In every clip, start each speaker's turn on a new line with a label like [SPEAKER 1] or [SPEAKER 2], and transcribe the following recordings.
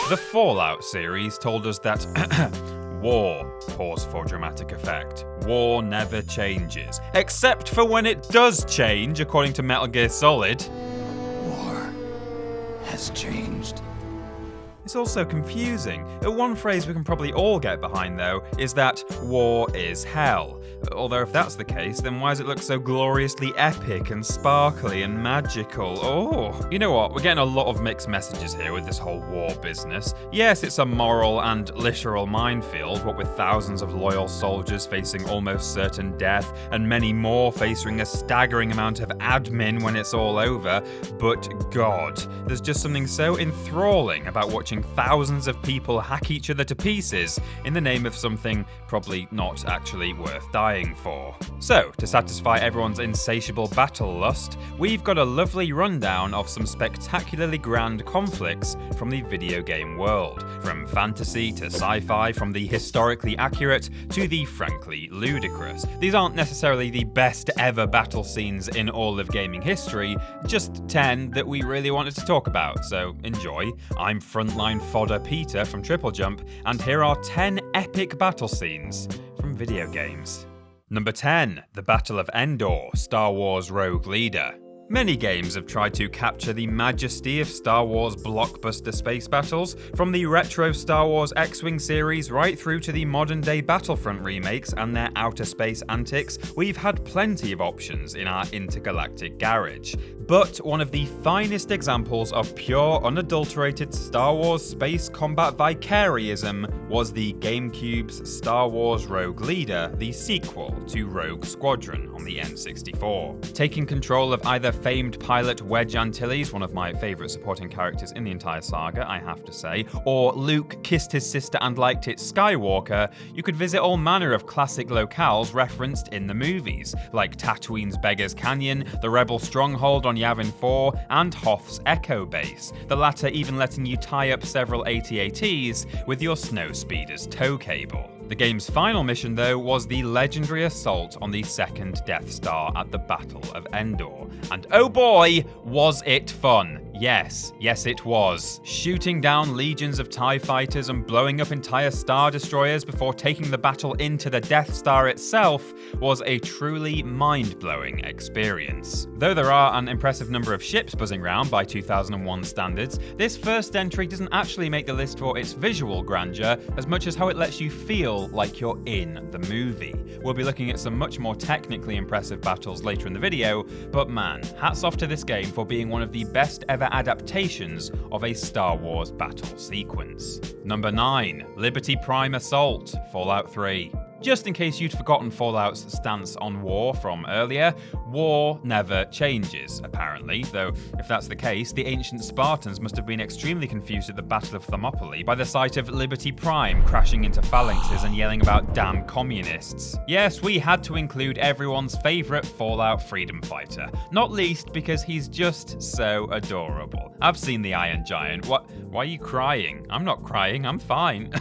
[SPEAKER 1] The Fallout series told us that war, pause for dramatic effect, war never changes. Except for when it does change, according to Metal Gear Solid.
[SPEAKER 2] War has changed.
[SPEAKER 1] It's also confusing. One phrase we can probably all get behind, though, is that war is hell. Although if that's the case, then why does it look so gloriously epic and sparkly and magical? Oh, you know what? We're getting a lot of mixed messages here with this whole war business. Yes, it's a moral and literal minefield, what with thousands of loyal soldiers facing almost certain death, and many more facing a staggering amount of admin when it's all over. But God, there's just something so enthralling about watching thousands of people hack each other to pieces in the name of something probably not actually worth dying for. So, to satisfy everyone's insatiable battle lust, we've got a lovely rundown of some spectacularly grand conflicts from the video game world, from fantasy to sci-fi, from the historically accurate to the frankly ludicrous. These aren't necessarily the best ever battle scenes in all of gaming history, just 10 that we really wanted to talk about, so enjoy. I'm frontline fodder Peter from TripleJump, and here are 10 epic battle scenes from video games. Number 10, the Battle of Endor, Star Wars Rogue Leader. Many games have tried to capture the majesty of Star Wars blockbuster space battles, from the retro Star Wars X-Wing series right through to the modern-day Battlefront remakes and their outer space antics. We've had plenty of options in our intergalactic garage. But one of the finest examples of pure, unadulterated Star Wars space combat vicariousm was the GameCube's Star Wars Rogue Leader, the sequel to Rogue Squadron on the N64. Taking control of either famed pilot Wedge Antilles, one of my favourite supporting characters in the entire saga, I have to say, or Luke kissed his sister and liked it Skywalker, you could visit all manner of classic locales referenced in the movies, like Tatooine's Beggar's Canyon, the Rebel Stronghold on Yavin 4, and Hoth's Echo Base, the latter even letting you tie up several AT-ATs with your Snowspeeder's tow cable. The game's final mission, though, was the legendary assault on the second Death Star at the Battle of Endor. And oh boy, was it fun! Yes, it was. Shooting down legions of TIE fighters and blowing up entire Star Destroyers before taking the battle into the Death Star itself was a truly mind-blowing experience. Though there are an impressive number of ships buzzing around by 2001 standards, this first entry doesn't actually make the list for its visual grandeur as much as how it lets you feel like you're in the movie. We'll be looking at some much more technically impressive battles later in the video, but man, hats off to this game for being one of the best ever adaptations of a Star Wars battle sequence. Number 9, Liberty Prime Assault, Fallout 3. Just in case you'd forgotten Fallout's stance on war from earlier, war never changes, apparently, though if that's the case, the ancient Spartans must have been extremely confused at the Battle of Thermopylae by the sight of Liberty Prime crashing into phalanxes and yelling about damn communists. Yes, we had to include everyone's favourite Fallout freedom fighter, not least because he's just so adorable. I've seen the Iron Giant. Why are you crying? I'm not crying, I'm fine.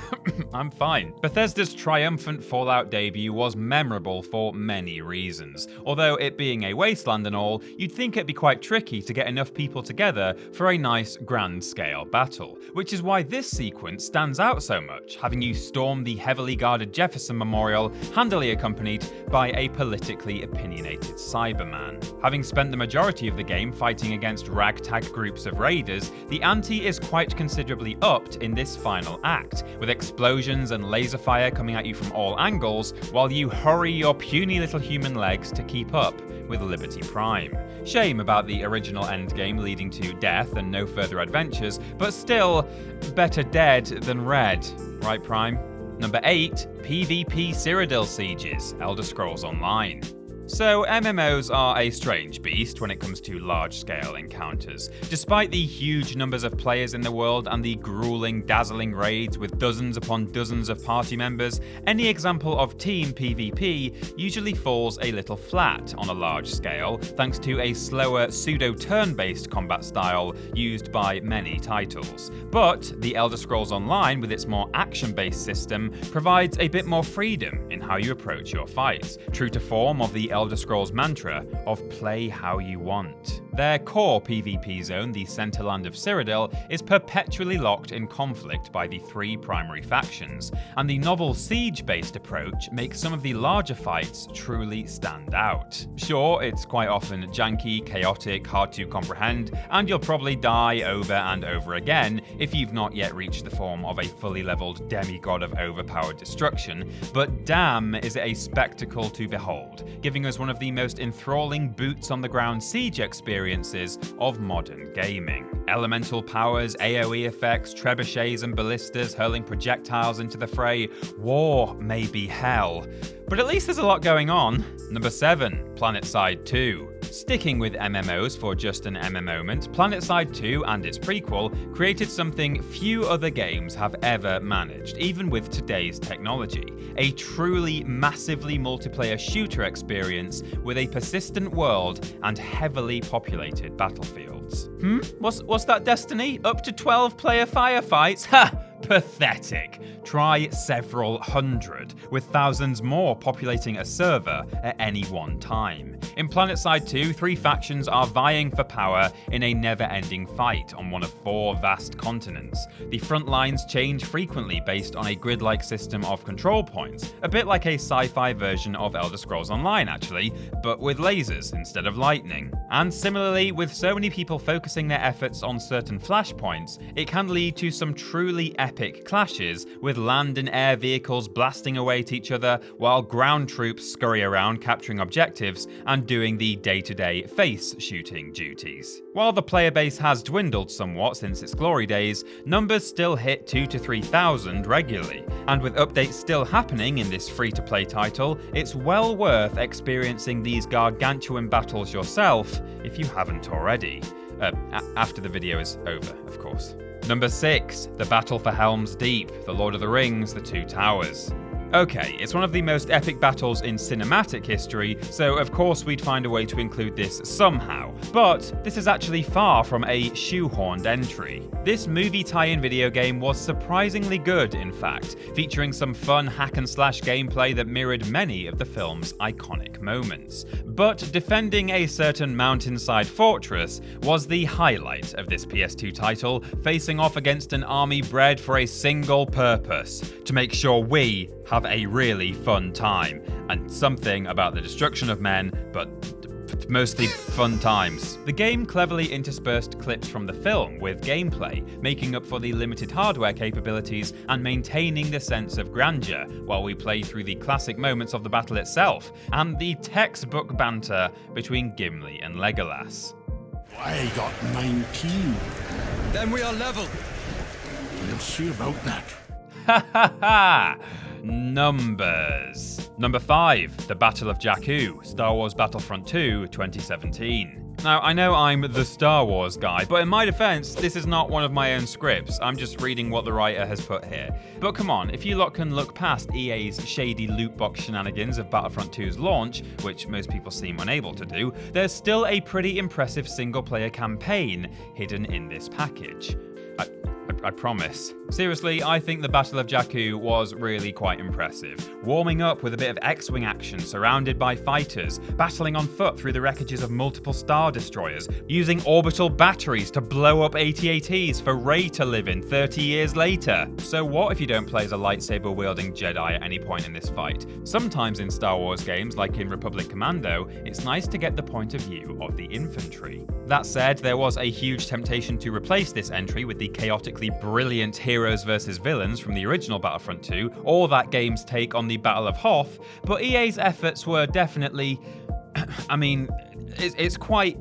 [SPEAKER 1] I'm fine. Bethesda's triumphant Fallout debut was memorable for many reasons. Although it being a wasteland and all, you'd think it'd be quite tricky to get enough people together for a nice grand-scale battle, which is why this sequence stands out so much, having you storm the heavily guarded Jefferson Memorial, handily accompanied by a politically opinionated Cyberman. Having spent the majority of the game fighting against ragtag groups of raiders, the ante is quite considerably upped in this final act, with explosions and laser fire coming at you from all angles, while you hurry your puny little human legs to keep up with Liberty Prime. Shame about the original endgame leading to death and no further adventures, but still, better dead than red, right Prime? Number 8, PvP CYRODIIL Sieges, Elder Scrolls Online. So, MMOs are a strange beast when it comes to large-scale encounters. Despite the huge numbers of players in the world and the grueling, dazzling raids with dozens upon dozens of party members, any example of team PvP usually falls a little flat on a large scale, thanks to a slower, pseudo-turn-based combat style used by many titles. But The Elder Scrolls Online, with its more action-based system, provides a bit more freedom in how you approach your fights. True to form of the Elder Scrolls mantra of play how you want. Their core PvP zone, the Centerland of Cyrodiil, is perpetually locked in conflict by the 3 primary factions, and the novel siege-based approach makes some of the larger fights truly stand out. Sure, it's quite often janky, chaotic, hard to comprehend, and you'll probably die over and over again if you've not yet reached the form of a fully leveled demigod of overpowered destruction, but damn is it a spectacle to behold, giving us one of the most enthralling boots-on-the-ground siege experiences of modern gaming. Elemental powers, AoE effects, trebuchets and ballistas hurling projectiles into the fray. War may be hell, but at least there's a lot going on. Number 7, PlanetSide 2. Sticking with MMOs for just an moment, PlanetSide 2 and its prequel created something few other games have ever managed, even with today's technology. A truly massively multiplayer shooter experience with a persistent world and heavily populated battlefields. What's that, Destiny? Up to 12-player firefights? Ha! Pathetic. Try several hundred, with thousands more populating a server at any one time. In PlanetSide 2, 3 factions are vying for power in a never-ending fight on one of 4 vast continents. The front lines change frequently based on a grid-like system of control points, a bit like a sci-fi version of Elder Scrolls Online actually, but with lasers instead of lightning. And similarly, with so many people focusing their efforts on certain flashpoints, it can lead to some truly epic clashes, with land and air vehicles blasting away at each other while ground troops scurry around capturing objectives and doing the day-to-day face shooting duties. While the player base has dwindled somewhat since its glory days, numbers still hit 2,000 to 3,000 regularly, and with updates still happening in this free-to-play title, it's well worth experiencing these gargantuan battles yourself if you haven't already. After the video is over, of course. Number 6, the battle for Helm's Deep, The Lord of the Rings, The Two Towers. Okay, it's one of the most epic battles in cinematic history, so of course we'd find a way to include this somehow. But this is actually far from a shoehorned entry. This movie tie-in video game was surprisingly good, in fact, featuring some fun hack-and-slash gameplay that mirrored many of the film's iconic moments. But defending a certain mountainside fortress was the highlight of this PS2 title, facing off against an army bred for a single purpose: to make sure we have a really fun time, and something about the destruction of men, but mostly fun times. The game cleverly interspersed clips from the film with gameplay, making up for the limited hardware capabilities and maintaining the sense of grandeur while we play through the classic moments of the battle itself, and the textbook banter between Gimli and Legolas.
[SPEAKER 3] I got 19.
[SPEAKER 2] Then we are level.
[SPEAKER 3] We'll see about that.
[SPEAKER 1] Ha ha ha! Numbers. Number 5, The Battle of JAKKU, Star Wars Battlefront 2, 2017. Now, I know I'm the Star Wars guy, but in my defense, this is not one of my own scripts. I'm just reading what the writer has put here. But come on, if you lot can look past EA's shady loot box shenanigans of Battlefront 2's launch, which most people seem unable to do, there's still a pretty impressive single-player campaign hidden in this package. I promise. Seriously, I think the Battle of JAKKU was really quite impressive. Warming up with a bit of X-Wing action, surrounded by fighters, battling on foot through the wreckages of multiple Star Destroyers, using orbital batteries to blow up AT-ATs for Rey to live in 30 years later. So what if you don't play as a lightsaber-wielding Jedi at any point in this fight? Sometimes in Star Wars games, like in Republic Commando, it's nice to get the point of view of the infantry. That said, there was a huge temptation to replace this entry with the chaotically brilliant heroes versus villains from the original Battlefront 2, or that game's take on the Battle of Hoth, but EA's efforts were definitely... I mean, it's quite...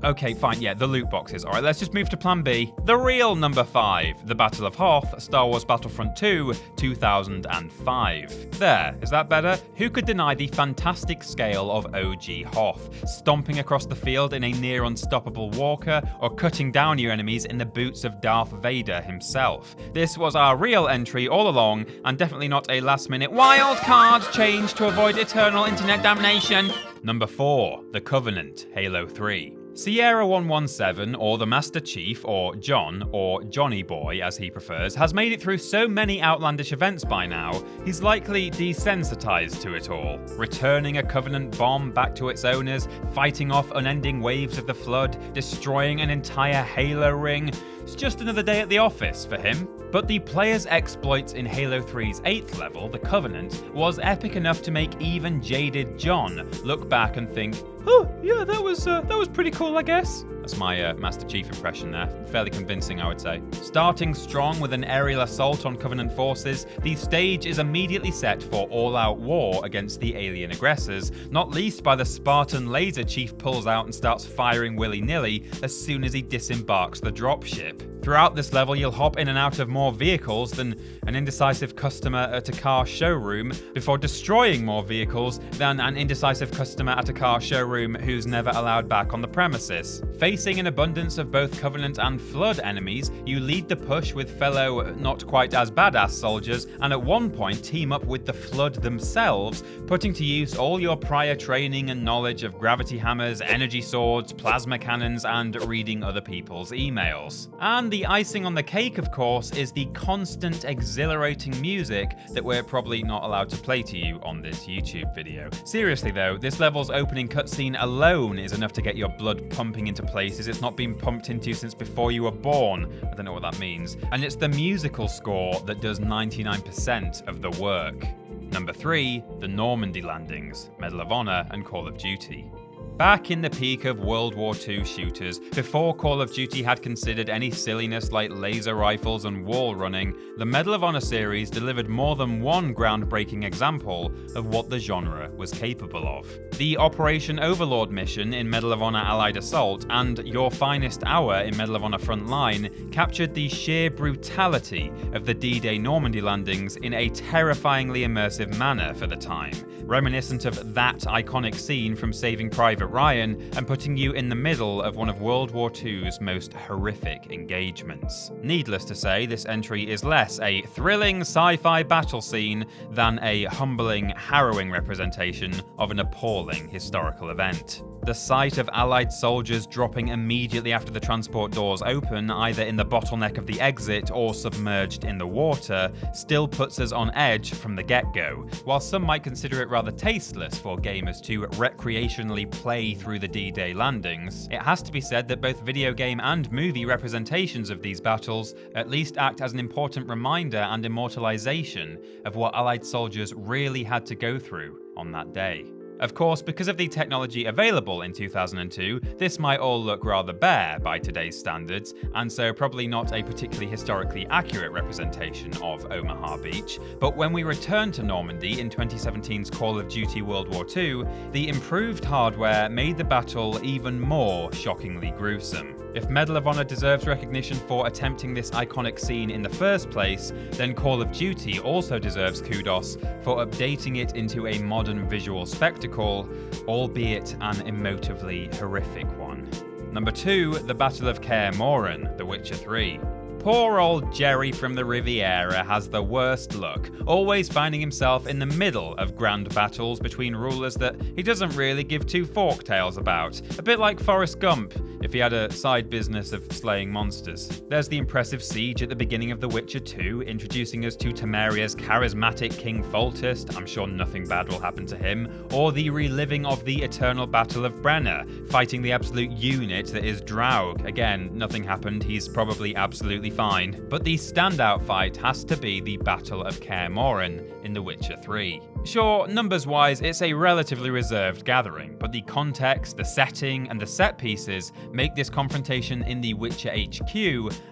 [SPEAKER 1] Okay, fine, yeah, the loot boxes. Alright, let's just move to plan B. The real number 5, The Battle of Hoth, Star Wars Battlefront 2, 2005. There, is that better? Who could deny the fantastic scale of OG Hoth, stomping across the field in a near unstoppable walker, or cutting down your enemies in the boots of Darth Vader himself? This was our real entry all along, and definitely not a last-minute wild card change to avoid eternal internet damnation. Number 4, The Covenant, Halo 3. Sierra 117, or the Master Chief, or John, or Johnny Boy as he prefers, has made it through so many outlandish events by now, he's likely desensitized to it all. Returning a Covenant bomb back to its owners, fighting off unending waves of the Flood, destroying an entire Halo ring. It's just another day at the office for him. But the player's exploits in Halo 3's 8th level, the Covenant, was epic enough to make even jaded John look back and think, oh, yeah, that was pretty cool, I guess. That's my Master Chief impression there. Fairly convincing, I would say. Starting strong with an aerial assault on Covenant forces, the stage is immediately set for all-out war against the alien aggressors, not least by the Spartan laser Chief pulls out and starts firing willy-nilly as soon as he disembarks the dropship. Throughout this level, you'll hop in and out of more vehicles than an indecisive customer at a car showroom, before destroying more vehicles than an indecisive customer at a car showroom who's never allowed back on the premises. Facing an abundance of both Covenant and Flood enemies, you lead the push with fellow not quite as badass soldiers, and at one point team up with the Flood themselves, putting to use all your prior training and knowledge of gravity hammers, energy swords, plasma cannons, and reading other people's emails. And the icing on the cake, of course, is the constant exhilarating music that we're probably not allowed to play to you on this YouTube video. Seriously though, this level's opening cutscene alone is enough to get your blood pumping into places it's not been pumped into since before you were born. I don't know what that means. And it's the musical score that does 99% of the work. Number 3, the Normandy landings, Medal of Honor and Call of Duty. Back in the peak of World War II shooters, before Call of Duty had considered any silliness like laser rifles and wall running, the Medal of Honor series delivered more than one groundbreaking example of what the genre was capable of. The Operation Overlord mission in Medal of Honor Allied Assault and Your Finest Hour in Medal of Honor Frontline captured the sheer brutality of the D-Day Normandy landings in a terrifyingly immersive manner for the time, reminiscent of that iconic scene from Saving Private Ryan and putting you in the middle of one of World War II's most horrific engagements. Needless to say, this entry is less a thrilling sci-fi battle scene than a humbling, harrowing representation of an appalling historical event. The sight of Allied soldiers dropping immediately after the transport doors open, either in the bottleneck of the exit or submerged in the water, still puts us on edge from the get-go. While some might consider it rather tasteless for gamers to recreationally play through the D-Day landings, it has to be said that both video game and movie representations of these battles at least act as an important reminder and immortalization of what Allied soldiers really had to go through on that day. Of course, because of the technology available in 2002, this might all look rather bare by today's standards, and so probably not a particularly historically accurate representation of Omaha Beach. But when we return to Normandy in 2017's Call of Duty World War II, the improved hardware made the battle even more shockingly gruesome. If Medal of Honor deserves recognition for attempting this iconic scene in the first place, then Call of Duty also deserves kudos for updating it into a modern visual spectacle, albeit an emotively horrific one. Number 2, the Battle of KAER MORHEN, The Witcher 3. Poor old Jerry from the Riviera has the worst luck, always finding himself in the middle of grand battles between rulers that he doesn't really give two forktails about. A bit like Forrest Gump, if he had a side business of slaying monsters. There's the impressive siege at the beginning of The Witcher 2, introducing us to Temeria's charismatic King Foltest, I'm sure nothing bad will happen to him, or the reliving of the eternal Battle of Brenna, fighting the absolute unit that is Draug. Again, nothing happened, he's probably absolutely fine. But the standout fight has to be the Battle of KAER MORHEN in The Witcher 3. Sure, numbers-wise, it's a relatively reserved gathering, but the context, the setting, and the set pieces make this confrontation in the Witcher HQ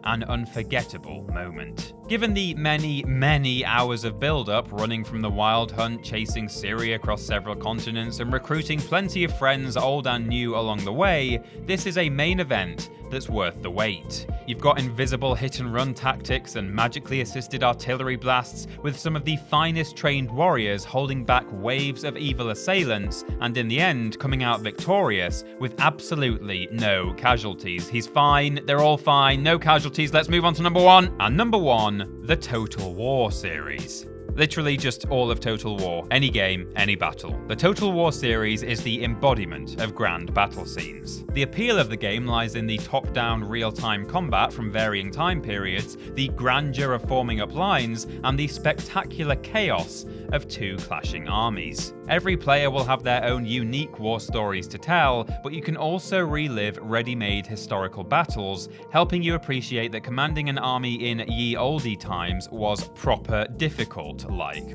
[SPEAKER 1] an unforgettable moment. Given the many hours of build-up, running from the Wild Hunt, chasing Ciri across several continents, and recruiting plenty of friends old and new along the way, this is a main event that's worth the wait. You've got invisible hit-and-run tactics and magically assisted artillery blasts, with some of the finest trained warriors holding back waves of evil assailants, and in the end coming out victorious with absolutely no casualties. He's fine, they're all fine, no casualties. Let's move on to number 1. And number 1, the Total War series. Literally just all of Total War, any game, any battle. The Total War series is the embodiment of grand battle scenes. The appeal of the game lies in the top-down real-time combat from varying time periods, the grandeur of forming up lines, and the spectacular chaos of two clashing armies. Every player will have their own unique war stories to tell, but you can also relive ready-made historical battles, helping you appreciate that commanding an army in ye olde times was proper difficult.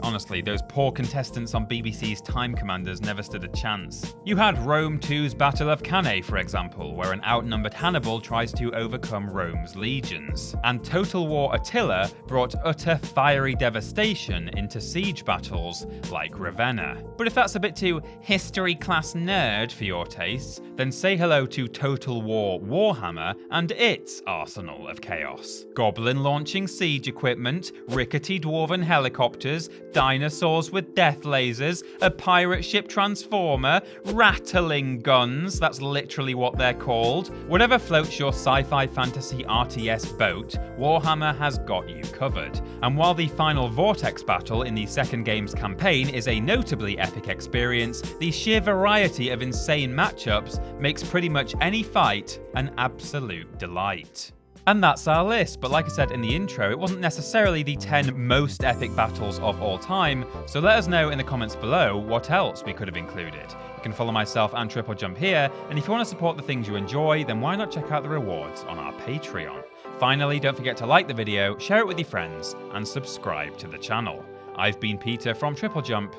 [SPEAKER 1] Honestly, those poor contestants on BBC's Time Commanders never stood a chance. You had Rome 2's Battle of Cannae, for example, where an outnumbered Hannibal tries to overcome Rome's legions. And Total War Attila brought utter fiery devastation into siege battles like Ravenna. But if that's a bit too history class nerd for your tastes, then say hello to Total War Warhammer and its arsenal of chaos. Goblin launching siege equipment, rickety dwarven helicopters, dinosaurs with death lasers, a pirate ship transformer, rattling guns, that's literally what they're called. Whatever floats your sci-fi fantasy RTS boat, Warhammer has got you covered. And while the final Vortex battle in the second game's campaign is a notably epic experience, the sheer variety of insane matchups makes pretty much any fight an absolute delight. And that's our list, but like I said in the intro, it wasn't necessarily the 10 most epic battles of all time, so let us know in the comments below what else we could have included. You can follow myself and TripleJump here, and if you want to support the things you enjoy, then why not check out the rewards on our Patreon. Finally, don't forget to like the video, share it with your friends, and subscribe to the channel. I've been Peter from TripleJump,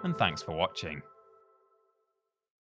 [SPEAKER 1] and thanks for watching.